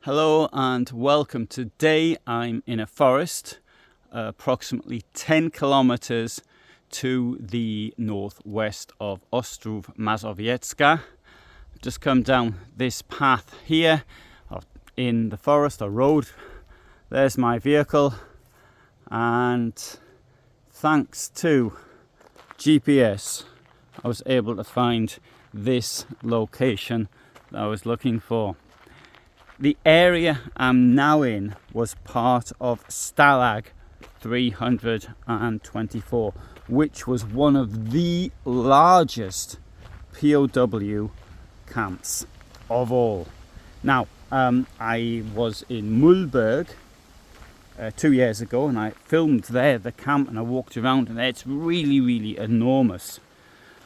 Hello and welcome. Today I'm in a forest approximately 10 kilometers to the northwest of Ostrów Mazowiecka. I've just come down this path here in the forest, a road. There's my vehicle, and thanks to GPS I was able to find this location that I was looking for. The area I'm now in was part of Stalag 324, which was one of the largest POW camps of all. Now, I was in Mühlberg 2 years ago, and I filmed there the camp, and I walked around, and it's really enormous.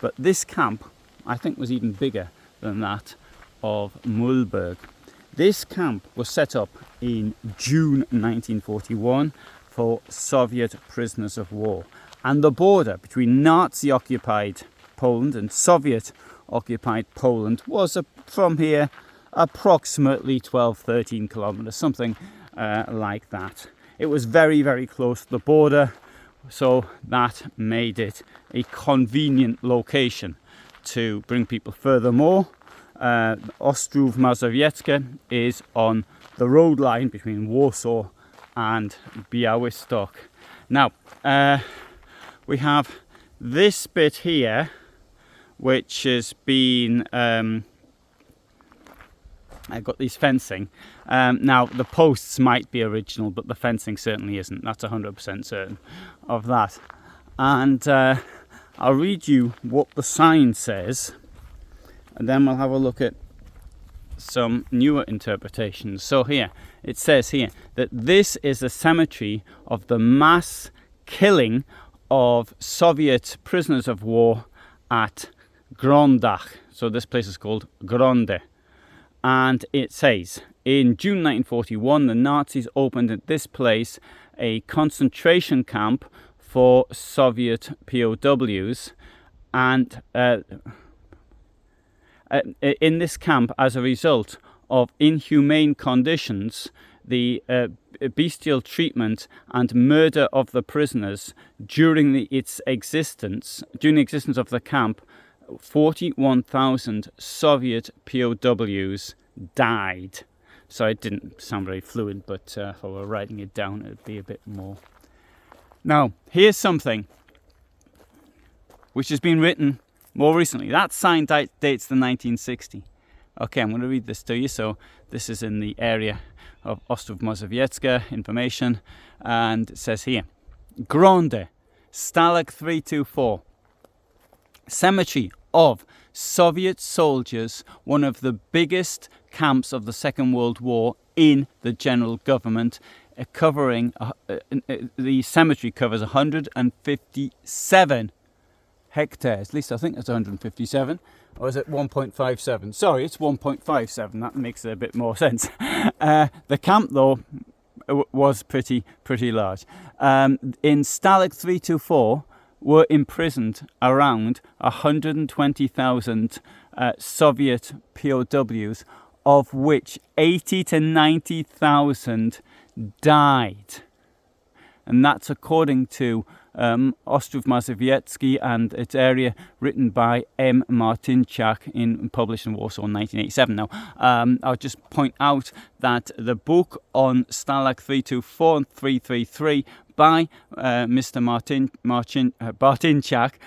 But this camp, I think, was even bigger than that of Mühlberg. This camp was set up in June 1941 for Soviet prisoners of war. And the border between Nazi-occupied Poland and Soviet-occupied Poland was from here approximately 12-13 kilometers, something like that. It was very close to the border, so that made it a convenient location to bring people. Furthermore, Ostrów Mazowiecka is on the road line between Warsaw and Białystok. Now, we have this bit here, which has been I've got these fencing. Now, the posts might be original, but the fencing certainly isn't. That's 100% certain of that. And I'll read you what the sign says, and then we'll have a look at some newer interpretations. So here, it says here that this is a cemetery of the mass killing of Soviet prisoners of war at Grądy. So this place is called Grądy. And it says, in June 1941, the Nazis opened at this place a concentration camp for Soviet POWs, and in this camp, as a result of inhumane conditions, the bestial treatment and murder of the prisoners during the existence of the camp, 41,000 Soviet POWs died. So it didn't sound very fluent, but if I were writing it down, it'd be a bit more. Now, here's something which has been written more recently. That sign dates the 1960. Okay, I'm going to read this to you. So this is in the area of Ostrów Mazowiecka information, and it says here, Grądy, Stalag 324, cemetery of Soviet soldiers, one of the biggest camps of the Second World War in the general government, covering the cemetery covers 157 hectares. At least I think it's 157, or is it 1.57? Sorry, it's 1.57. That makes a bit more sense. The camp, though, was pretty large. In Stalag 324 were imprisoned around 120,000 Soviet POWs, of which 80 to 90,000 died. And that's according to Ostrów Mazowiecki and its area, written by M. Martinczak, published in Warsaw in 1987. Now, I'll just point out that the book on Stalag 324 and 333 by Mr. Martinczak,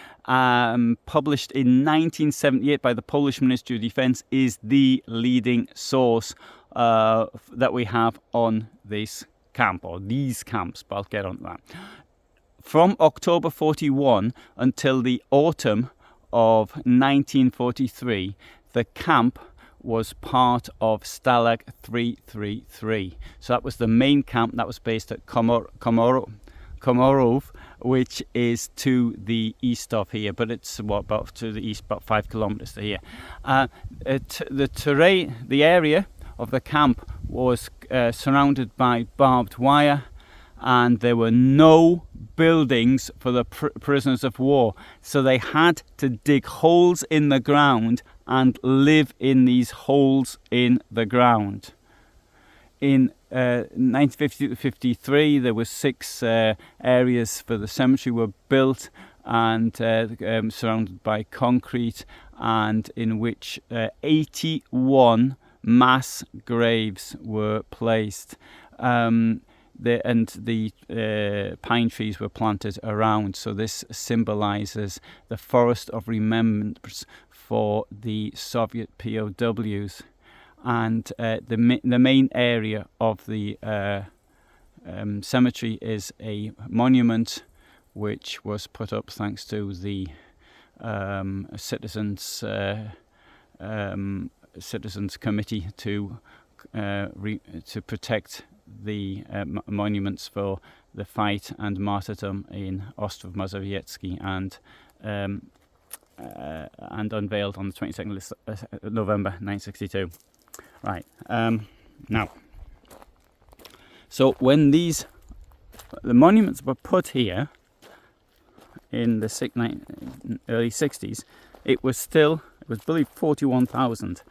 published in 1978 by the Polish Ministry of Defense, is the leading source that we have on this camp, or these camps, but I'll get on to that. From October 41 until the autumn of 1943, the camp was part of Stalag 333. So that was the main camp that was based at Komorów, which is to the east of here, but it's about to the east, about 5 kilometers to here. The terrain, the area of the camp was surrounded by barbed wire, and there were no buildings for the prisoners of war, so they had to dig holes in the ground and live in these holes in the ground. in 1952-53, there were 6 areas for the cemetery were built and surrounded by concrete, and in which 81 mass graves were placed. The pine trees were planted around, so this symbolises the forest of remembrance for the Soviet POWs. And the main area of the cemetery is a monument which was put up thanks to the citizens committee to protect the monuments for the fight and martyrdom in Ostrów Mazowiecki, and unveiled on the 22nd of November 1962. Right, now, so when the monuments were put here in the early 60s, it was believed 41,000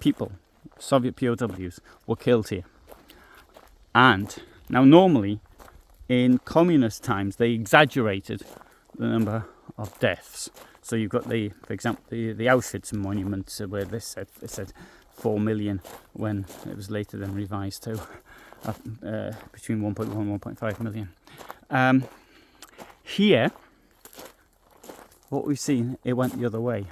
people, Soviet POWs, were killed here. And now normally in communist times they exaggerated the number of deaths. So you've got for example, the Auschwitz monument where it said 4 million, when it was later then revised to between 1.1 and 1.5 million. Here, what we've seen, it went the other way.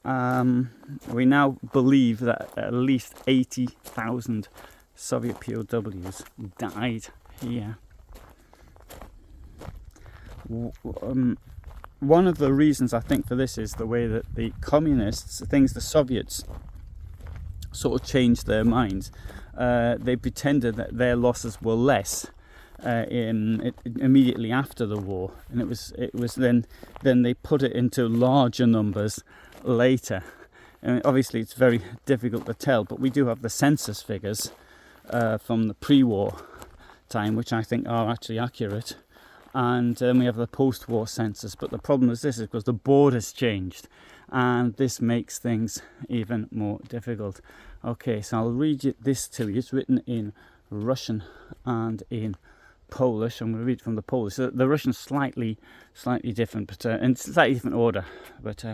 We now believe that at least 80,000 Soviet POWs died here. One of the reasons I think for this is the way that the communists, the Soviets, sort of changed their minds. They pretended that their losses were less immediately after the war, and it was then they put it into larger numbers later. And obviously, it's very difficult to tell, but we do have the census figures from the pre-war time, which I think are actually accurate, and then we have the post-war census. But the problem is because the borders changed, and this makes things even more difficult. Okay, so I'll read this to you. It's written in Russian and in Polish. I'm going to read from the Polish. So the Russian's slightly different, but in slightly different order. But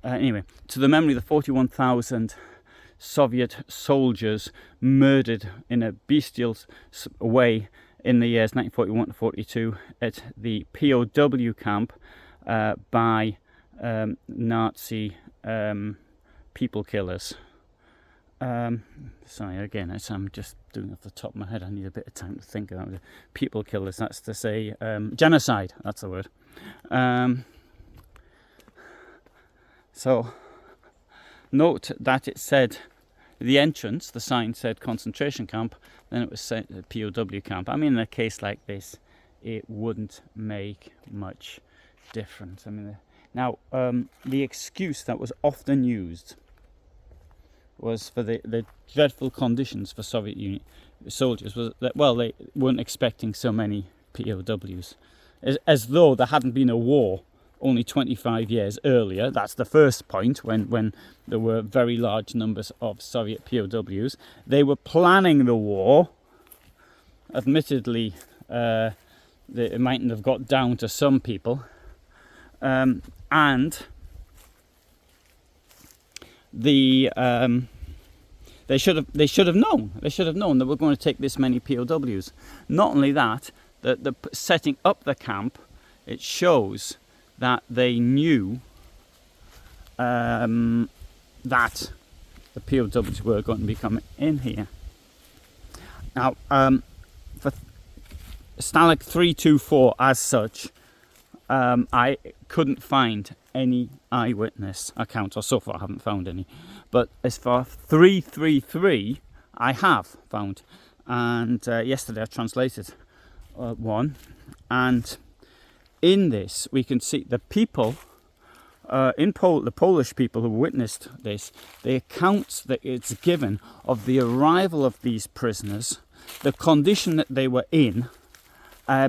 anyway, to the memory of the 41,000 Soviet soldiers murdered in a bestial way in the years 1941 to 42 at the POW camp by Nazi people killers. Sorry, again, I'm just doing off the top of my head. I need a bit of time to think about it. People killers, that's to say genocide, that's the word. So note that it said the entrance, the sign said concentration camp, then it was said POW camp. I mean, in a case like this, it wouldn't make much difference. I mean, now the excuse that was often used was for the dreadful conditions for Soviet Union soldiers was that, well, they weren't expecting so many POWs, as though there hadn't been a war only 25 years earlier. That's the first point, when there were very large numbers of Soviet POWs. They were planning the war. Admittedly, it mightn't have got down to some people, and they should have known. They should have known that we're going to take this many POWs. Not only that, the setting up the camp, it shows that they knew that the POWs were going to be coming in here. Now, for Stalag 324 as such, I couldn't find any eyewitness account, or so far I haven't found any. But as far 333, I have found. And yesterday I translated one, and in this we can see the people the Polish people who witnessed this, the accounts that it's given of the arrival of these prisoners, the condition that they were in,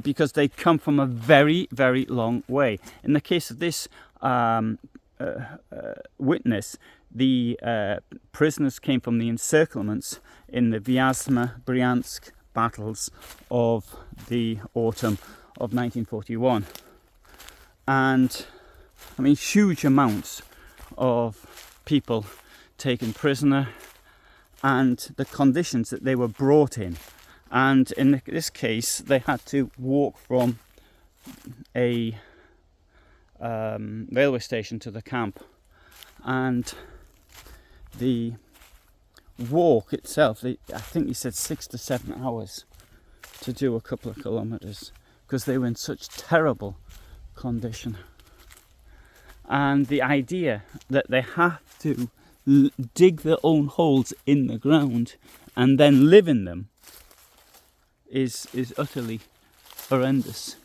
because they'd come from a very, very long way. In the case of this witness, the prisoners came from the encirclements in the Vyazma-Bryansk battles of the autumn of 1941. And I mean, huge amounts of people taken prisoner, and the conditions that they were brought in. And in this case, they had to walk from a railway station to the camp, and the walk itself, I think he said 6 to 7 hours to do a couple of kilometres, because they were in such terrible condition. And the idea that they have to dig their own holes in the ground and then live in them is utterly horrendous.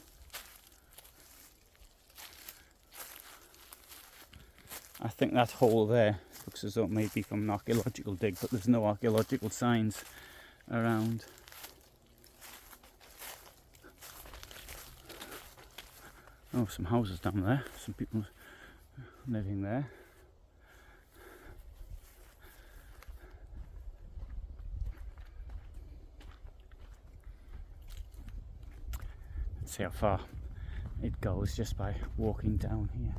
I think that hole there looks as though it may be from an archaeological dig, but there's no archaeological signs around. Oh, some houses down there, some people living there. Let's see how far it goes just by walking down here.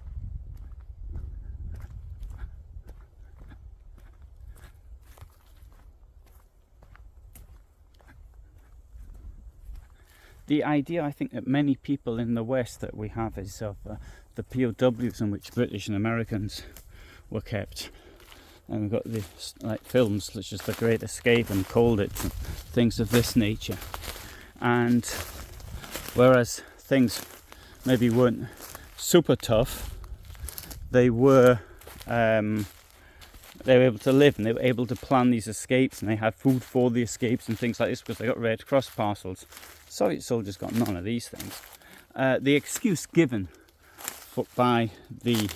The idea, I think, that many people in the West that we have is of the POWs in which British and Americans were kept. And we've got the like films such as The Great Escape and Cold It and things of this nature. And whereas things maybe weren't super tough, they were able to live, and they were able to plan these escapes, and they had food for the escapes and things like this because they got Red Cross parcels. Soviet soldiers got none of these things. The excuse given by the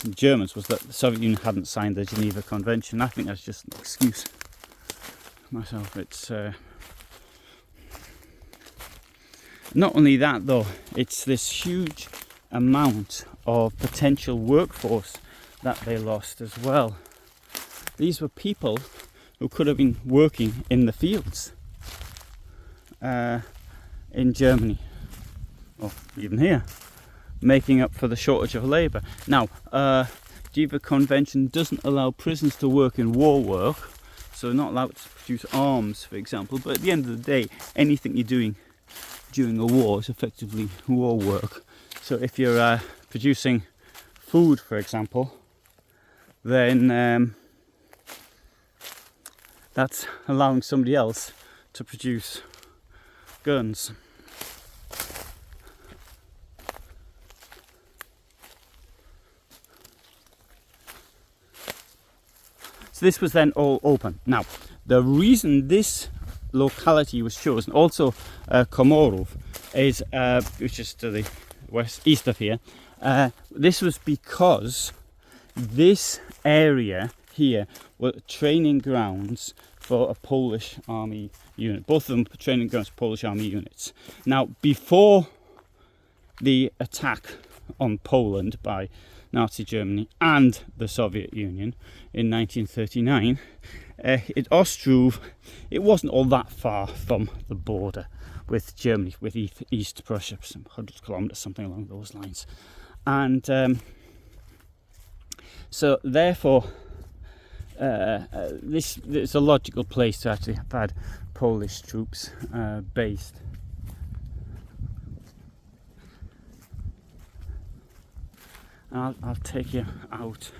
Germans was that the Soviet Union hadn't signed the Geneva Convention. I think that's just an excuse myself. It's not only that though, it's this huge amount of potential workforce that they lost as well. These were people who could have been working in the fields in Germany, or even here, making up for the shortage of labour. Now, Geneva Convention doesn't allow prisoners to work in war work, so they're not allowed to produce arms, for example, but at the end of the day, anything you're doing during a war is effectively war work. So if you're producing food, for example, then that's allowing somebody else to produce guns. So this was then all open. Now, the reason this locality was chosen, also Komorów, is which is to the east of here. This was because this area here were training grounds for a Polish army unit. Both of them were training grounds for Polish army units. Now, before the attack on Poland by Nazi Germany and the Soviet Union in 1939, Ostrów, it wasn't all that far from the border with Germany, with East Prussia, some 100 kilometres, something along those lines. And so therefore, this is a logical place to actually have had Polish troops based. And I'll take you out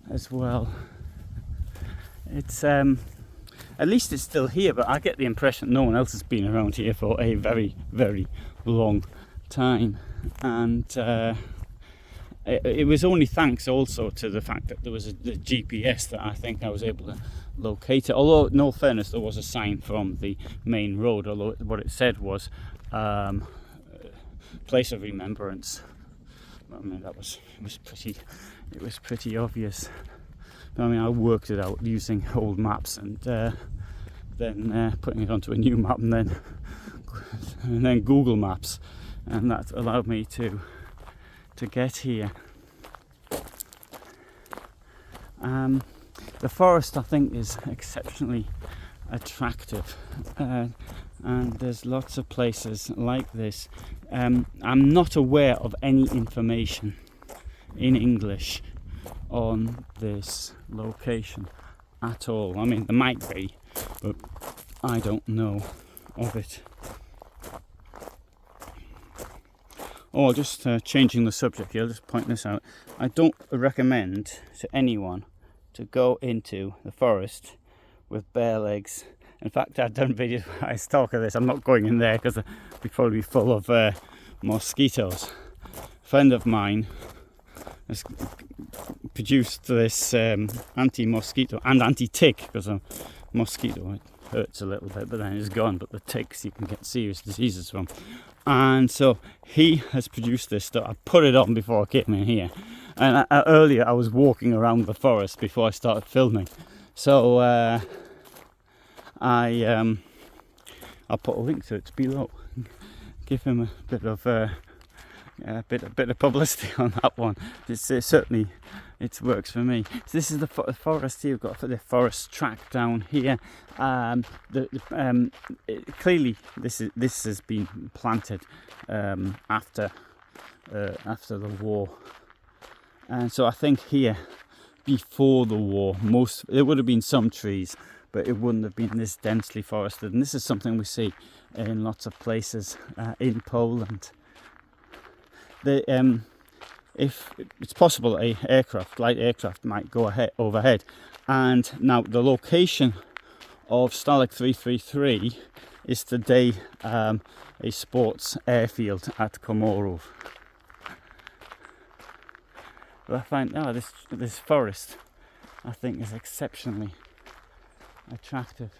as well. It's at least it's still here, but I get the impression no one else has been around here for a very, very long time. And it was only thanks also to the fact that there was the GPS that I think I was able to locate it. Although, in all fairness, there was a sign from the main road, although what it said was place of remembrance. I mean, it was pretty obvious. I mean, I worked it out using old maps and then putting it onto a new map, and then Google Maps, and that allowed me to get here. The forest, I think, is exceptionally attractive, and there's lots of places like this. I'm not aware of any information in English on this location at all. I mean, there might be, but I don't know of it. Oh, just changing the subject here, I'll just point this out. I don't recommend to anyone to go into the forest with bare legs. In fact, I've done videos where I talk of this. I'm not going in there because it'd probably be full of mosquitoes. A friend of mine has produced this anti-mosquito and anti-tick, because a mosquito, it hurts a little bit, but then it's gone. But the ticks you can get serious diseases from. And so he has produced this stuff. I put it on before I came in here. And earlier I was walking around the forest before I started filming. So I'll put a link to it below. Give him a bit of bit of publicity on that one. It's certainly, it works for me. So this is the forest here. We've got the forest track down here. Clearly this has been planted after the war, and so I think here before the war there would have been some trees, but it wouldn't have been this densely forested. And this is something we see in lots of places in Poland. If it's possible, light aircraft might go overhead. And now the location of Stalag 333 is today a sports airfield at Komorów. But I find this forest, I think, is exceptionally attractive.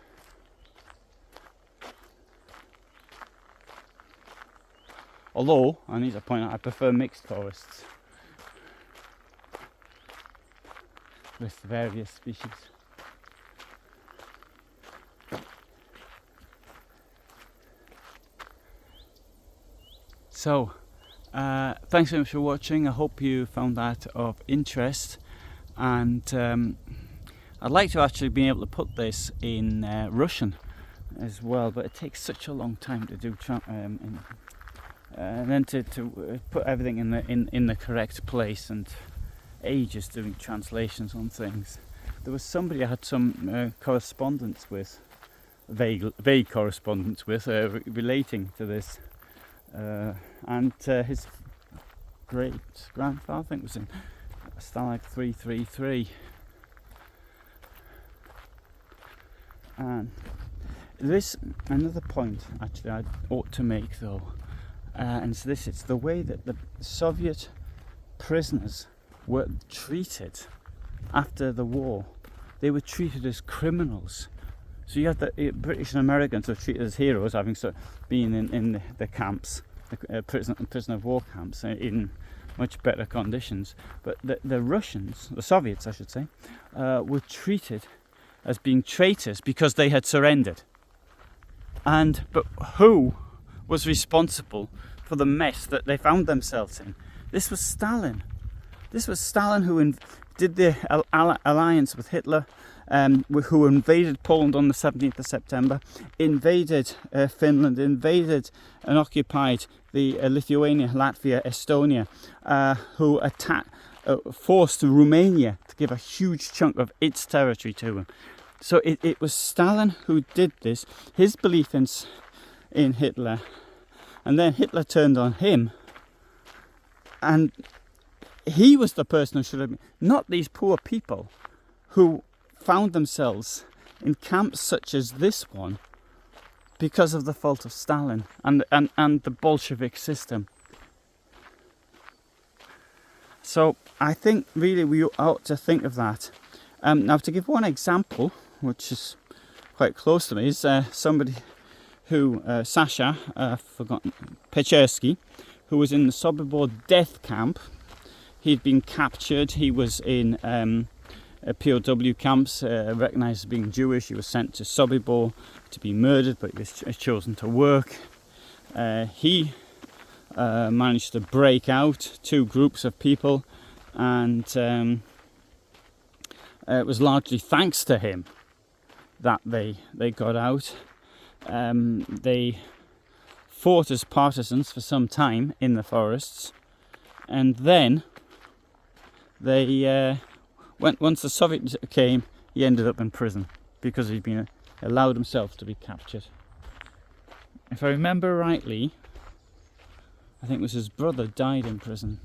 Although, I need to point out, I prefer mixed forests with various species. So, thanks very much for watching. I hope you found that of interest, and I'd like to actually be able to put this in Russian as well, but it takes such a long time to do. And then to put everything in the correct place, and ages doing translations on things. There was somebody I had some correspondence with, vague correspondence with, relating to this, and his great grandfather, I think, was in Stalag 333. And there is another point actually I ought to make though. And it's this: it's the way that the Soviet prisoners were treated after the war. They were treated as criminals. So you had the British and Americans were treated as heroes, having been in the camps, the prisoner of war camps, in much better conditions. But the Russians, the Soviets I should say, were treated as being traitors because they had surrendered. But who was responsible for the mess that they found themselves in? This was Stalin. This was Stalin who did the alliance with Hitler, who invaded Poland on the 17th of September, invaded Finland, invaded and occupied the Lithuania, Latvia, Estonia, who forced Romania to give a huge chunk of its territory to him. So it was Stalin who did this, his belief in Hitler, and then Hitler turned on him, and he was the person who should have been, not these poor people who found themselves in camps such as this one because of the fault of Stalin and the Bolshevik system. So I think really we ought to think of that. Now, to give one example, which is quite close to me, is somebody who, Sasha, forgotten, Pechersky, who was in the Sobibor death camp. He'd been captured. He was in POW camps, recognised as being Jewish. He was sent to Sobibor to be murdered, but he was chosen to work. He managed to break out two groups of people, and it was largely thanks to him that they got out. They fought as partisans for some time in the forests, and then they once the Soviets came, he ended up in prison because he'd been allowed himself to be captured. If I remember rightly, I think it was his brother died in prison.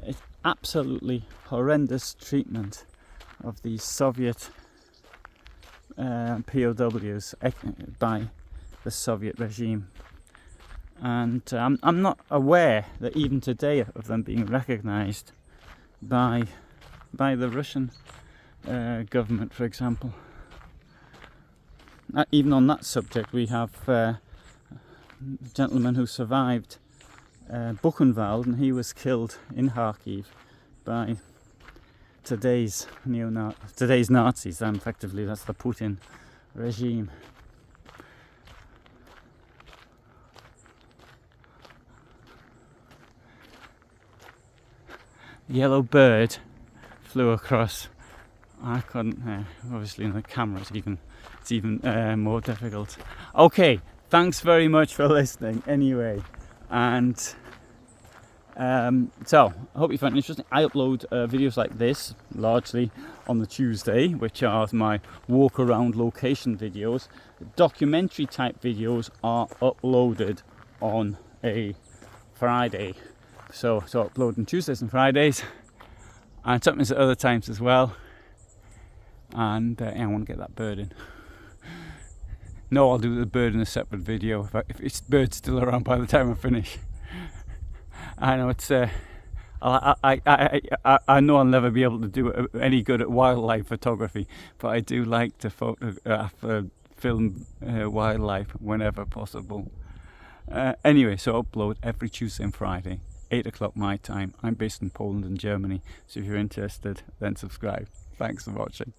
It's absolutely horrendous treatment of these Soviet POWs by the Soviet regime. And I'm not aware that even today of them being recognised by the Russian government, for example. Even on that subject, we have a gentleman who survived Buchenwald, and he was killed in Kharkiv by today's Nazis. And effectively, that's the Putin regime. Yellow bird flew across. I couldn't. Obviously, in the camera, it's even more difficult. Okay, thanks very much for listening. Anyway, and so I hope you found it interesting. I upload videos like this largely on the Tuesday, which are my walk around location videos. Documentary type videos are uploaded on a Friday. So uploading Tuesdays and Fridays, and sometimes at other times as well. And I want to get that bird in. No, I'll do the bird in a separate video if it's bird's still around by the time I finish. I know it's I know I'll never be able to do any good at wildlife photography, but I do like to film wildlife whenever possible. Anyway, so upload every Tuesday and Friday, 8 o'clock my time. I'm based in Poland and Germany, so if you're interested, then subscribe. Thanks for watching.